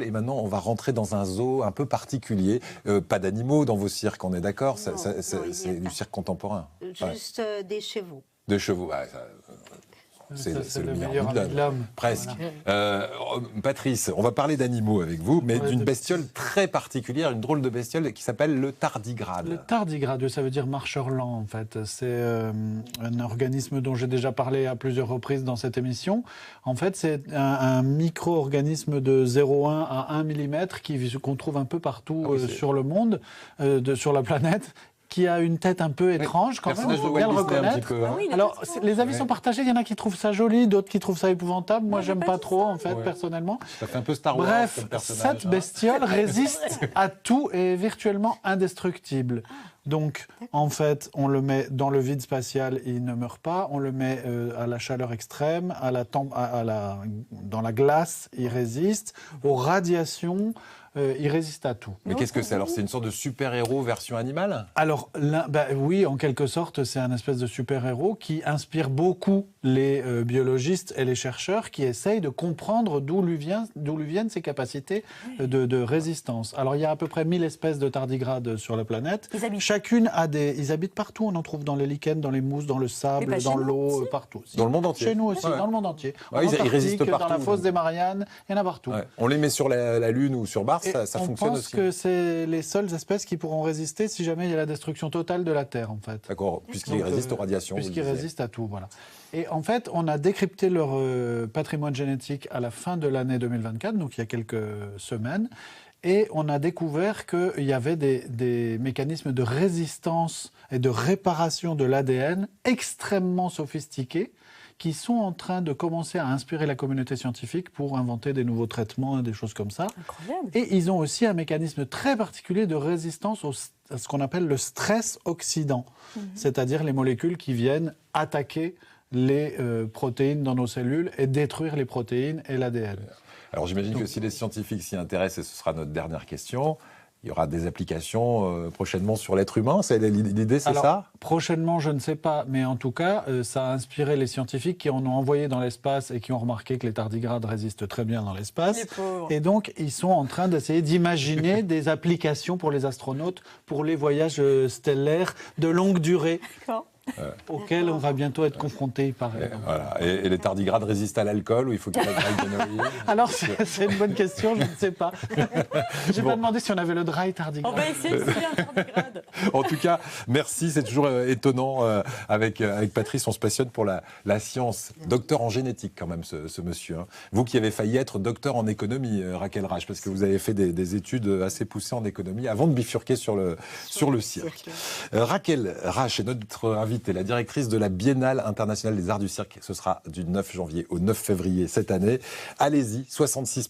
Et maintenant, on va rentrer dans un zoo un peu particulier. Pas d'animaux dans vos cirques, on est d'accord? C'est du cirque contemporain. Juste des chevaux. De chevaux, ouais, c'est le meilleur ami de l'homme. Presque. Voilà. Patrice, on va parler d'animaux avec vous, mais d'une bestiole très particulière, une drôle de bestiole qui s'appelle le tardigrade. Le tardigrade, ça veut dire marcheur lent en fait. C'est un organisme dont j'ai déjà parlé à plusieurs reprises dans cette émission. En fait, c'est un micro-organisme de 0,1 à 1 mm qu'on trouve un peu partout sur le monde, sur la planète, qui a une tête un peu étrange quand même, il faut bien le reconnaître. Alors, les avis sont partagés, il y en a qui trouvent ça joli, d'autres qui trouvent ça épouvantable. Moi, j'aime pas trop, en fait, personnellement. Ça fait un peu Star Wars. Bref, comme personnage, cette bestiole résiste à tout et est virtuellement indestructible. Donc, en fait, on le met dans le vide spatial, il ne meurt pas. On le met à la chaleur extrême, dans la glace, il résiste. Aux radiations, il résiste à tout. Mais qu'est-ce que c'est? Alors, c'est une sorte de super-héros version animale? Alors, oui, en quelque sorte, c'est un espèce de super-héros qui inspire beaucoup les biologistes et les chercheurs qui essayent de comprendre d'où lui viennent ses capacités de résistance. Alors, il y a à peu près 1000 espèces de tardigrades sur la planète. Chacune a ils habitent partout. On en trouve dans les lichens, dans les mousses, dans le sable, dans l'eau, partout. Dans le monde entier. Chez nous aussi, dans le monde entier. Ils résistent partout. Dans la fosse des Mariannes, il y en a partout. On les met sur la Lune ou sur Mars, ça fonctionne aussi. On pense que c'est les seules espèces qui pourront résister si jamais il y a la destruction totale de la Terre, en fait. D'accord, puisqu'ils résistent aux radiations. Puisqu'ils résistent à tout, voilà. Et en fait, on a décrypté leur patrimoine génétique à la fin de l'année 2024, donc il y a quelques semaines, et on a découvert qu'il y avait des mécanismes de résistance et de réparation de l'ADN extrêmement sophistiqués, qui sont en train de commencer à inspirer la communauté scientifique pour inventer des nouveaux traitements et des choses comme ça. Incroyable. Et ils ont aussi un mécanisme très particulier de résistance à ce qu'on appelle le stress oxydant, c'est-à-dire les molécules qui viennent attaquer les protéines dans nos cellules et détruire les protéines et l'ADN. Alors j'imagine que si les scientifiques s'y intéressent, et ce sera notre dernière question, il y aura des applications prochainement sur l'être humain. L'idée, c'est ça? Prochainement, je ne sais pas, mais en tout cas, ça a inspiré les scientifiques qui en ont envoyé dans l'espace et qui ont remarqué que les tardigrades résistent très bien dans l'espace. Et donc, ils sont en train d'essayer d'imaginer des applications pour les astronautes, pour les voyages stellaires de longue durée. Auxquels on va bientôt être confronté, il paraît. Et les tardigrades résistent à l'alcool ou il faut qu'ils aient de dry? Alors, c'est une bonne question, je ne sais pas. Je n'ai pas demandé si on avait le dry tardigrade. On va essayer de faire un tardigrade. En tout cas, merci, c'est toujours étonnant. Avec Patrice, on se passionne pour la science. Docteur en génétique, quand même, ce monsieur. Hein. Vous qui avez failli être docteur en économie, Raquel Rache, parce que vous avez fait des études assez poussées en économie avant de bifurquer sur le cirque. Raquel Rache est notre invitée, la directrice de la Biennale internationale des arts du cirque. Ce sera du 9 janvier au 9 février cette année. Allez-y, 66